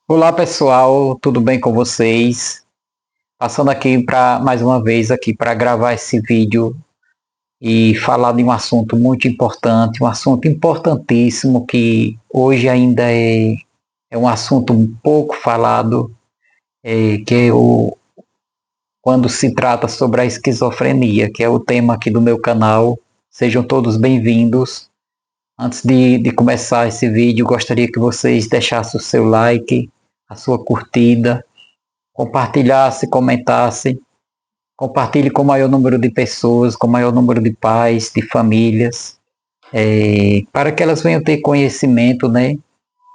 Olá pessoal, tudo bem com vocês? Passando aqui para mais uma vez aqui para gravar esse vídeo e falar de um assunto muito importante, um assunto importantíssimo que hoje ainda é um assunto um pouco falado, que é quando se trata sobre a esquizofrenia, que é o tema aqui do meu canal. Sejam todos bem-vindos. Antes de começar esse vídeo, gostaria que vocês deixassem o seu like, a sua curtida, compartilhasse, comentasse, compartilhe com o maior número de pessoas, com o maior número de pais, de famílias, para que elas venham ter conhecimento, né?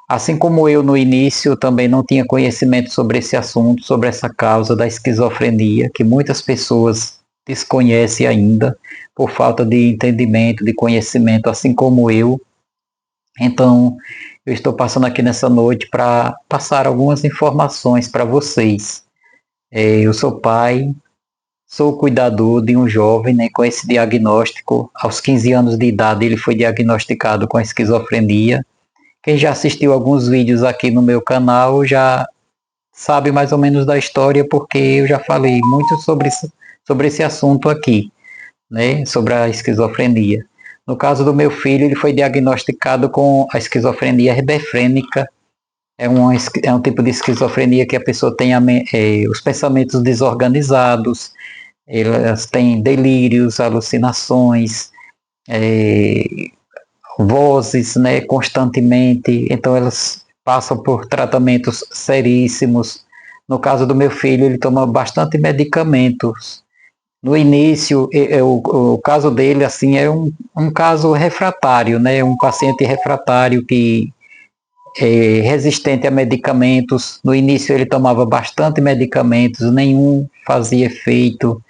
Assim como eu no início também não tinha conhecimento sobre esse assunto, sobre essa causa da esquizofrenia, que muitas pessoas desconhecem ainda por falta de entendimento, de conhecimento, assim como eu. Então, eu estou passando aqui nessa noite para passar algumas informações para vocês. Eu sou pai, sou cuidador de um jovem, né, com esse diagnóstico. Aos 15 anos de idade, ele foi diagnosticado com esquizofrenia. Quem já assistiu alguns vídeos aqui no meu canal já sabe mais ou menos da história, porque eu já falei muito sobre esse assunto aqui, né, sobre a esquizofrenia. No caso do meu filho, ele foi diagnosticado com a esquizofrenia hebefrênica. É um tipo de esquizofrenia que a pessoa tem os pensamentos desorganizados, elas têm delírios, alucinações, é, vozes, né, constantemente. Então elas passam por tratamentos seríssimos. No caso do meu filho, ele toma bastante medicamentos. No início, o caso dele assim é um caso refratário, né, um paciente refratário que é resistente a medicamentos. No início ele tomava bastante medicamentos, nenhum fazia efeito.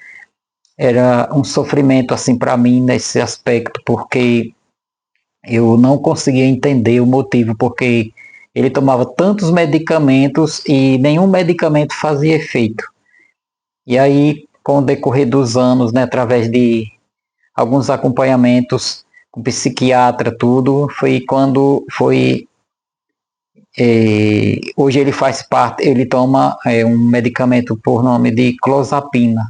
Era um sofrimento assim para mim nesse aspecto, porque eu não conseguia entender o motivo porque ele tomava tantos medicamentos e nenhum medicamento fazia efeito. E aí, com o decorrer dos anos, né, através de alguns acompanhamentos com psiquiatra, tudo, foi quando foi. Hoje ele faz parte, ele toma um medicamento por nome de clozapina.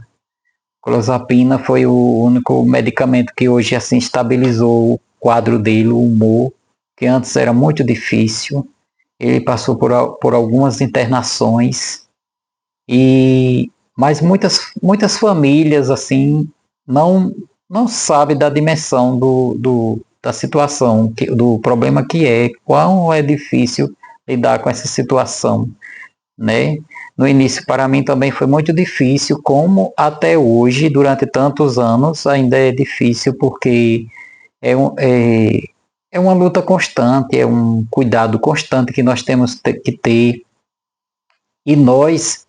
Clozapina foi o único medicamento que hoje assim estabilizou o quadro dele, o humor, que antes era muito difícil. Ele passou por algumas internações e mas muitas famílias assim não não sabem da dimensão da situação, do problema que é, quão é difícil lidar com essa situação, né? No início, para mim também foi muito difícil, como até hoje, durante tantos anos, ainda é difícil, porque é, um, é, é uma luta constante, é um cuidado constante que nós temos que ter. E nós,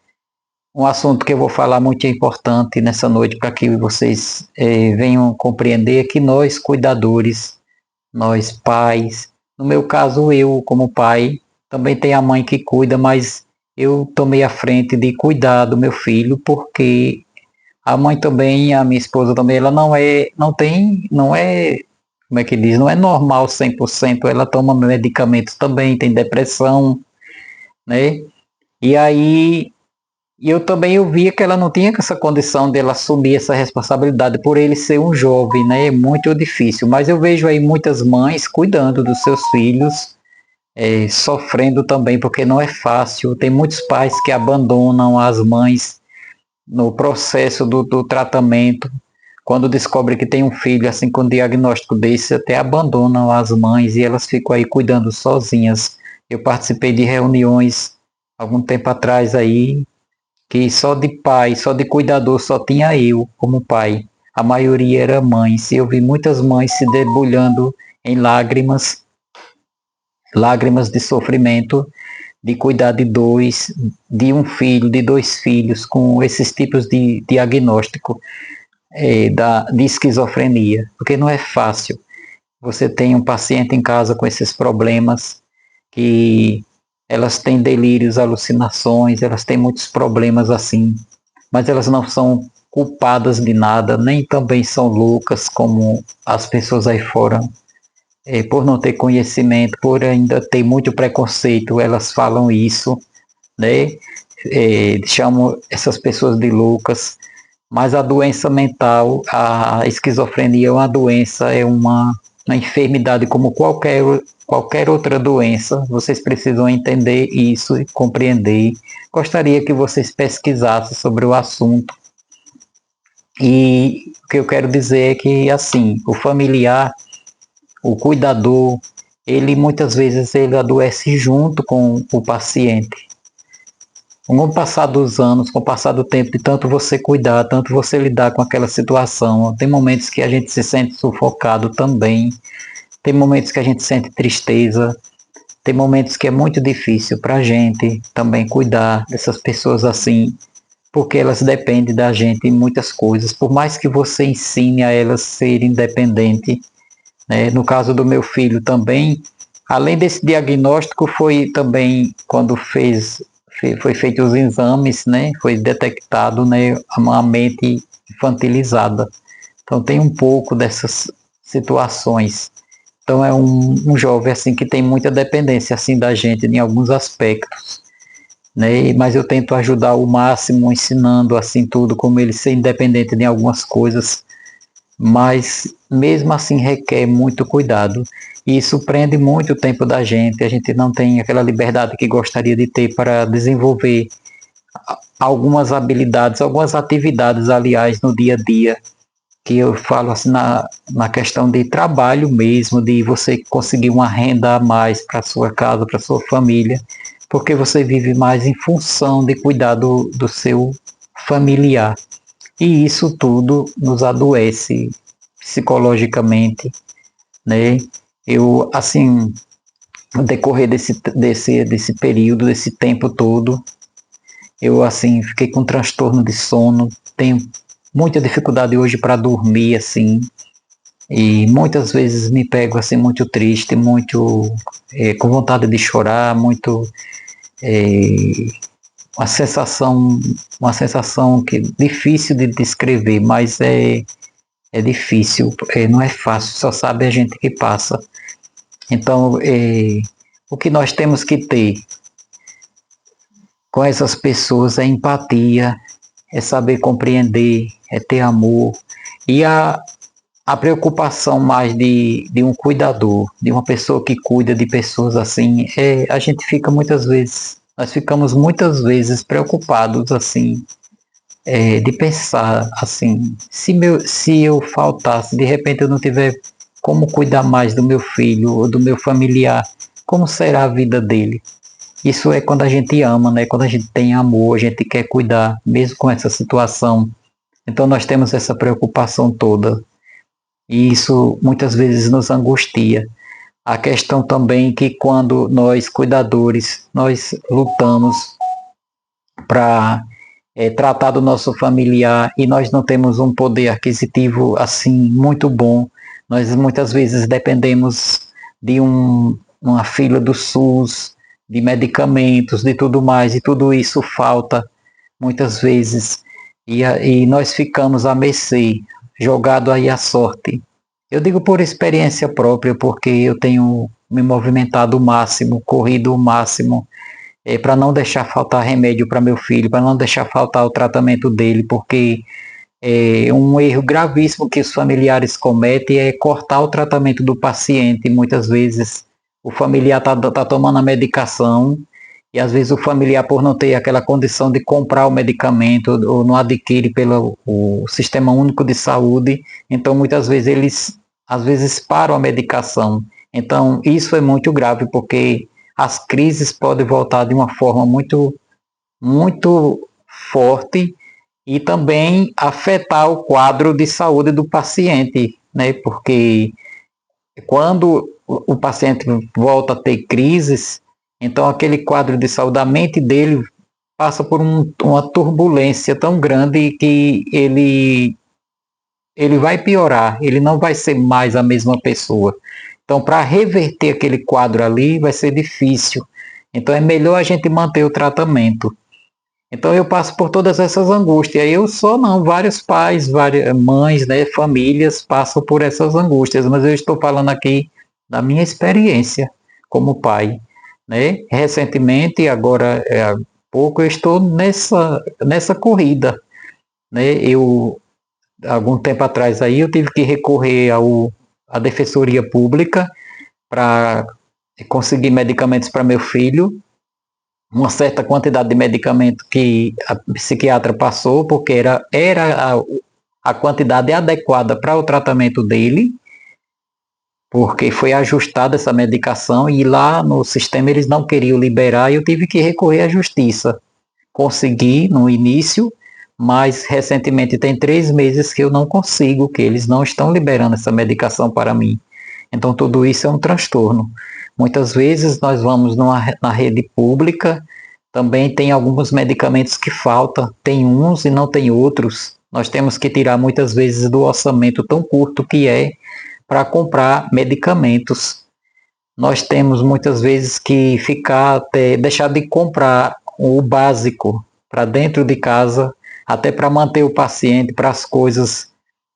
um assunto que eu vou falar muito importante nessa noite, para que vocês venham compreender, é que nós, cuidadores, nós pais, no meu caso eu como pai, também tenho a mãe que cuida, mas eu tomei a frente de cuidar do meu filho, porque a mãe também, a minha esposa também, ela não é, como é que diz, não é normal 100%, ela toma medicamentos também, tem depressão, né? E aí eu também eu via que ela não tinha essa condição dela assumir essa responsabilidade por ele ser um jovem, né? É muito difícil. Mas eu vejo aí muitas mães cuidando dos seus filhos, sofrendo também, porque não é fácil. Tem muitos pais que abandonam as mães no processo do tratamento. Quando descobre que tem um filho assim com um diagnóstico desse, até abandonam as mães e elas ficam aí cuidando sozinhas. Eu participei de reuniões algum tempo atrás aí que só de pai, só de cuidador, só tinha eu como pai. A maioria era mães. E eu vi muitas mães se debulhando em lágrimas, lágrimas de sofrimento, de cuidar de dois, de um filho, de dois filhos com esses tipos de diagnóstico de esquizofrenia, porque não é fácil. Você tem um paciente em casa com esses problemas que elas têm delírios, alucinações, elas têm muitos problemas assim, mas elas não são culpadas de nada, nem também são loucas como as pessoas aí fora, por não ter conhecimento, por ainda ter muito preconceito, elas falam isso. né? Chamam essas pessoas de loucas, mas a doença mental, a esquizofrenia é uma doença, é uma enfermidade como qualquer outra doença. Vocês precisam entender isso e compreender. Gostaria que vocês pesquisassem sobre o assunto. E o que eu quero dizer é que, assim, o familiar, o cuidador, ele muitas vezes ele adoece junto com o paciente. Com o passar dos anos, com o passar do tempo, de tanto você cuidar, tanto você lidar com aquela situação, tem momentos que a gente se sente sufocado também, tem momentos que a gente sente tristeza, tem momentos que é muito difícil para a gente também cuidar dessas pessoas assim, porque elas dependem da gente em muitas coisas, por mais que você ensine a elas serem independentes, né? No caso do meu filho também, além desse diagnóstico, foi também quando foi feito os exames, né? Foi detectado, né, uma mente infantilizada. Então tem um pouco dessas situações. Então é um jovem assim que tem muita dependência assim da gente em alguns aspectos, né? Mas eu tento ajudar o máximo, ensinando assim tudo, como ele ser independente de algumas coisas, mas mesmo assim requer muito cuidado. E isso prende muito o tempo da gente, a gente não tem aquela liberdade que gostaria de ter para desenvolver algumas habilidades, algumas atividades, aliás, no dia a dia, que eu falo assim na questão de trabalho mesmo, de você conseguir uma renda a mais para sua casa, para sua família, porque você vive mais em função de cuidar do seu familiar. E isso tudo nos adoece psicologicamente, né? Eu, assim, no decorrer desse período, desse tempo todo, eu, assim, fiquei com transtorno de sono, tenho muita dificuldade hoje para dormir, assim, e muitas vezes me pego, assim, muito triste, muito com vontade de chorar, muito uma sensação, uma sensação que difícil de descrever, mas é difícil, não é fácil, só sabe a gente que passa. Então, o que nós temos que ter com essas pessoas é empatia, é saber compreender, é ter amor e a preocupação mais de um cuidador, de uma pessoa que cuida de pessoas assim, a gente fica muitas vezes, nós ficamos muitas vezes preocupados assim, de pensar assim, se eu faltasse, de repente eu não tiver como cuidar mais do meu filho ou do meu familiar, como será a vida dele? Isso é quando a gente ama, né? Quando a gente tem amor, a gente quer cuidar, mesmo com essa situação. Então nós temos essa preocupação toda. E isso muitas vezes nos angustia. A questão também que quando nós, cuidadores, nós lutamos para tratar do nosso familiar e nós não temos um poder aquisitivo assim muito bom, nós muitas vezes dependemos de uma fila do SUS, de medicamentos, de tudo mais, e tudo isso falta muitas vezes, e nós ficamos à mercê, jogado aí à sorte. Eu digo por experiência própria, porque eu tenho me movimentado o máximo, corrido o máximo, para não deixar faltar remédio para meu filho, para não deixar faltar o tratamento dele, porque um erro gravíssimo que os familiares cometem é cortar o tratamento do paciente. Muitas vezes o familiar está tomando a medicação e às vezes o familiar, por não ter aquela condição de comprar o medicamento ou não adquire pelo o Sistema Único de Saúde, então muitas vezes eles às vezes param a medicação. Então isso é muito grave porque as crises podem voltar de uma forma muito forte e também afetar o quadro de saúde do paciente, né? Porque quando o paciente volta a ter crises, então aquele quadro de saúde, a mente dele passa por uma turbulência tão grande que ele vai piorar, ele não vai ser mais a mesma pessoa. Então, para reverter aquele quadro ali, vai ser difícil. Então, é melhor a gente manter o tratamento. Então, eu passo por todas essas angústias. Eu só não, vários pais, várias mães, né, famílias passam por essas angústias, mas eu estou falando aqui da minha experiência como pai, né? Recentemente, agora pouco eu estou nessa corrida, né? Algum tempo atrás aí, eu tive que recorrer à Defensoria Pública para conseguir medicamentos para meu filho, uma certa quantidade de medicamento que a psiquiatra passou, porque era a quantidade adequada para o tratamento dele, porque foi ajustada essa medicação e lá no sistema eles não queriam liberar e eu tive que recorrer à justiça. Consegui no início, mas recentemente tem 3 meses que eu não consigo, que eles não estão liberando essa medicação para mim. Então tudo isso é um transtorno. Muitas vezes nós vamos na rede pública, também tem alguns medicamentos que faltam, tem uns e não tem outros. Nós temos que tirar muitas vezes do orçamento tão curto que é para comprar medicamentos. Nós temos muitas vezes que deixar de comprar o básico para dentro de casa, até para manter o paciente, para as coisas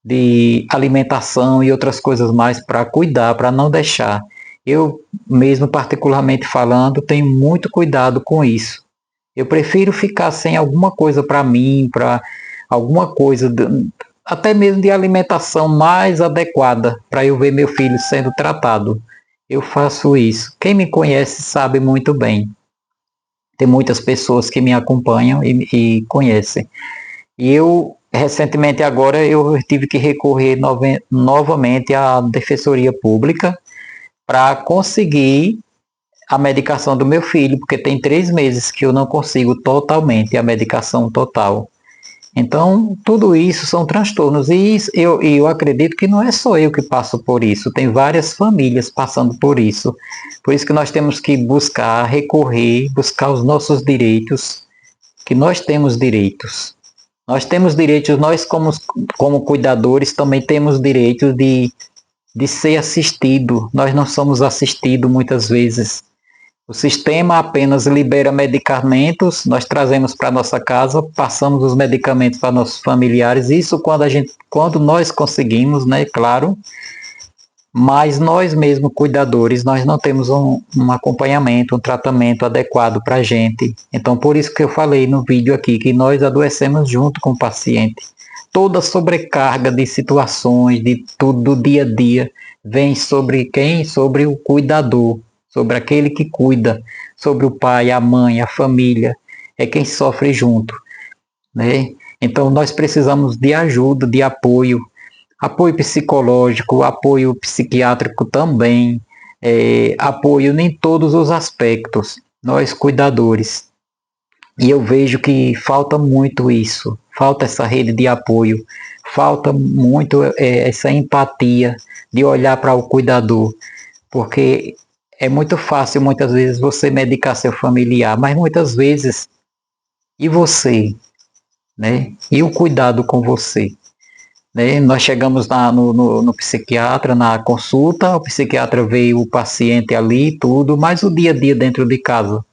de alimentação e outras coisas mais, para cuidar, para não deixar. Eu mesmo, particularmente falando, tenho muito cuidado com isso. Eu prefiro ficar sem alguma coisa para mim, para alguma coisa, até mesmo de alimentação mais adequada, para eu ver meu filho sendo tratado. Eu faço isso. Quem me conhece sabe muito bem. Tem muitas pessoas que me acompanham e conhecem. E eu, recentemente agora, eu tive que recorrer novamente à Defensoria Pública para conseguir a medicação do meu filho, porque tem 3 meses que eu não consigo totalmente a medicação total. Então, tudo isso são transtornos e eu acredito que não é só eu que passo por isso, tem várias famílias passando por isso. Por isso que nós temos que buscar, recorrer, buscar os nossos direitos, que nós temos direitos. Nós temos direitos, nós como cuidadores também temos direito de ser assistido. Nós não somos assistidos muitas vezes. O sistema apenas libera medicamentos, nós trazemos para nossa casa, passamos os medicamentos para nossos familiares, isso quando nós conseguimos, né, claro, mas nós mesmos, cuidadores, nós não temos um acompanhamento, um tratamento adequado para a gente. Então, por isso que eu falei no vídeo aqui, que nós adoecemos junto com o paciente. Toda sobrecarga de situações, de tudo do dia a dia, vem sobre quem? Sobre o cuidador, sobre aquele que cuida, sobre o pai, a mãe, a família, é quem sofre junto, né? Então nós precisamos de ajuda, de apoio, apoio psicológico, apoio psiquiátrico também, apoio em todos os aspectos, nós cuidadores. E eu vejo que falta muito isso, falta essa rede de apoio, falta muito essa empatia de olhar para o cuidador, porque é muito fácil muitas vezes você medicar seu familiar, mas muitas vezes e você, né? E o cuidado com você, né? Nós chegamos no psiquiatra, na consulta, o psiquiatra vê o paciente ali, tudo, mas o dia a dia dentro de casa,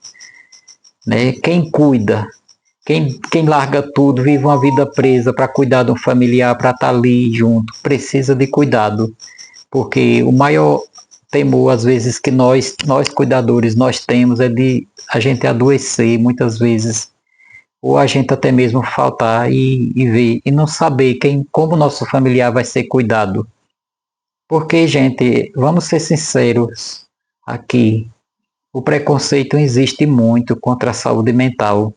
né? Quem cuida, quem larga tudo, vive uma vida presa para cuidar de um familiar, para estar ali junto, precisa de cuidado, porque o maior temor, às vezes, que nós cuidadores, nós temos é de a gente adoecer muitas vezes, ou a gente até mesmo faltar e ver, e não saber como nosso familiar vai ser cuidado. Porque, gente, vamos ser sinceros aqui, o preconceito existe muito contra a saúde mental.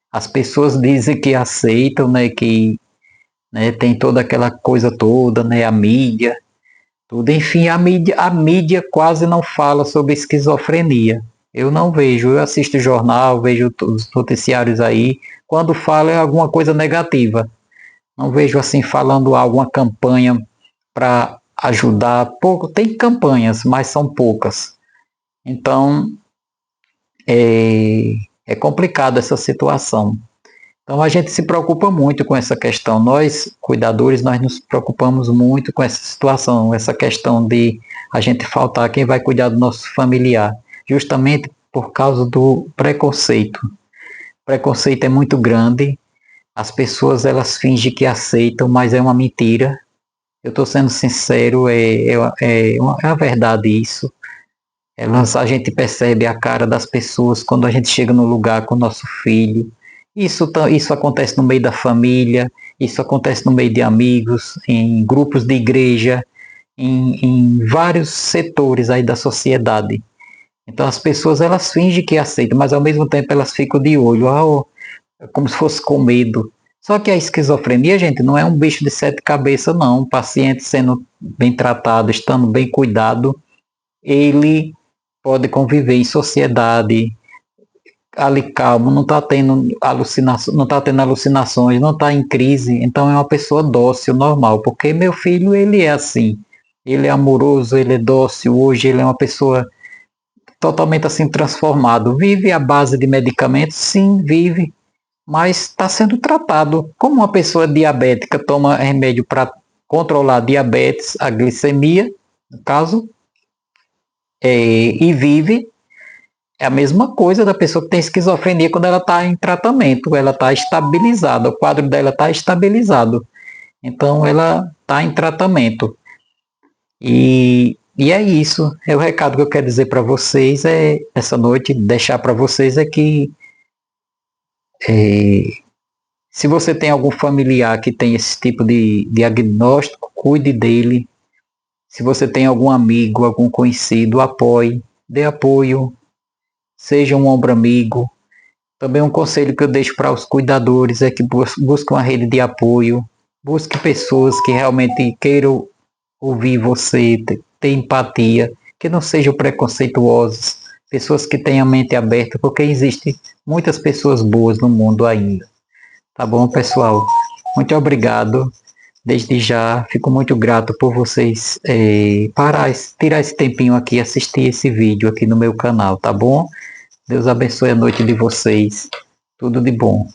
As pessoas dizem que aceitam, né, que né, tem toda aquela coisa toda, né, a mídia, tudo. Enfim, a mídia quase não fala sobre esquizofrenia. Eu não vejo, eu assisto jornal, vejo os noticiários aí, quando fala é alguma coisa negativa. Não vejo assim falando alguma campanha para ajudar. Pouco, tem campanhas, mas são poucas. Então, é complicado essa situação. Então a gente se preocupa muito com essa questão. Nós, cuidadores, nós nos preocupamos muito com essa situação, essa questão de a gente faltar quem vai cuidar do nosso familiar, justamente por causa do preconceito. O preconceito é muito grande, as pessoas elas fingem que aceitam, mas é uma mentira. Eu estou sendo sincero, é a verdade isso. A gente percebe a cara das pessoas quando a gente chega no lugar com o nosso filho. Isso acontece no meio da família, isso acontece no meio de amigos, em grupos de igreja, em vários setores aí da sociedade. Então as pessoas elas fingem que aceitam, mas ao mesmo tempo elas ficam de olho, como se fosse com medo. Só que a esquizofrenia, gente, não é um bicho de sete cabeças, não. Um paciente sendo bem tratado, estando bem cuidado, ele pode conviver em sociedade, ali calmo, não está tendo alucinações, não está em crise, então é uma pessoa dócil, normal, porque meu filho, ele é assim, ele é amoroso, ele é dócil, hoje ele é uma pessoa totalmente assim transformado, vive à base de medicamentos, sim, vive, mas está sendo tratado como uma pessoa diabética toma remédio para controlar a diabetes, a glicemia, no caso, e vive. É a mesma coisa da pessoa que tem esquizofrenia quando ela está em tratamento, ela está estabilizada, o quadro dela está estabilizado. Então ela está em tratamento. E é isso. É o recado que eu quero dizer para vocês essa noite, deixar para vocês é que é, se você tem algum familiar que tem esse tipo de diagnóstico, cuide dele. Se você tem algum amigo, algum conhecido, apoie, dê apoio, seja um ombro amigo. Também um conselho que eu deixo para os cuidadores é que busque uma rede de apoio, busque pessoas que realmente queiram ouvir você, ter empatia, que não sejam preconceituosos, pessoas que tenham a mente aberta, porque existem muitas pessoas boas no mundo ainda. Tá bom, pessoal? Muito obrigado. Desde já, fico muito grato por vocês tirar esse tempinho aqui e assistir esse vídeo aqui no meu canal, tá bom? Deus abençoe a noite de vocês. Tudo de bom.